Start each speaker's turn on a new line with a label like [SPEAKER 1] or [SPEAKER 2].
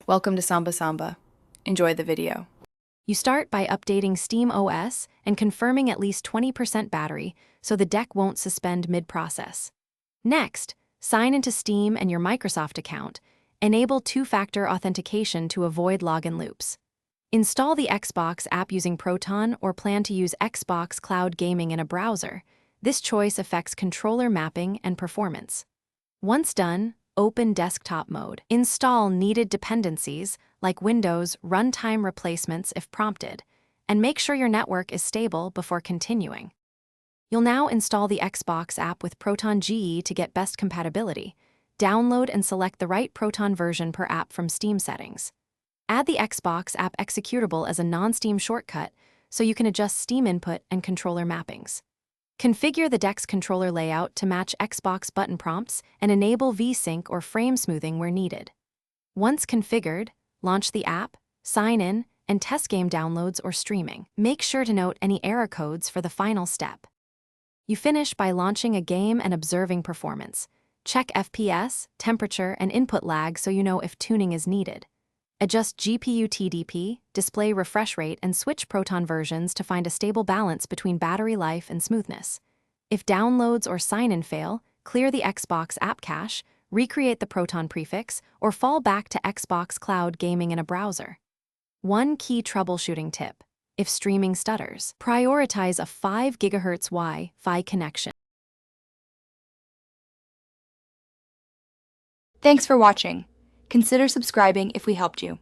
[SPEAKER 1] Welcome to Samba Samba. Enjoy the video.
[SPEAKER 2] You start by updating Steam OS and confirming at least 20% battery so the deck won't suspend mid-process. Next, sign into Steam and your Microsoft account. Enable two-factor authentication to avoid login loops. Install the Xbox app using Proton or plan to use Xbox Cloud Gaming in a browser. This choice affects controller mapping and performance. Once done, open desktop mode. Install needed dependencies like Windows runtime replacements if prompted, and make sure your network is stable before continuing. You'll now install the Xbox app with Proton GE to get best compatibility. Download and select the right Proton version per app from Steam settings. Add the Xbox app executable as a non-Steam shortcut so you can adjust Steam input and controller mappings. Configure the deck's controller layout to match Xbox button prompts and enable VSync or frame smoothing where needed. Once configured, launch the app, sign in, and test game downloads or streaming. Make sure to note any error codes for the final step. You finish by launching a game and observing performance. Check FPS, temperature, and input lag so you know if tuning is needed. Adjust GPU TDP, display refresh rate, and switch Proton versions to find a stable balance between battery life and smoothness. If downloads or sign-in fail, clear the Xbox app cache, recreate the Proton prefix, or fall back to Xbox Cloud Gaming in a browser. One key troubleshooting tip: if streaming stutters, prioritize a 5 GHz Wi-Fi connection.
[SPEAKER 3] Thanks for watching. Consider subscribing if we helped you.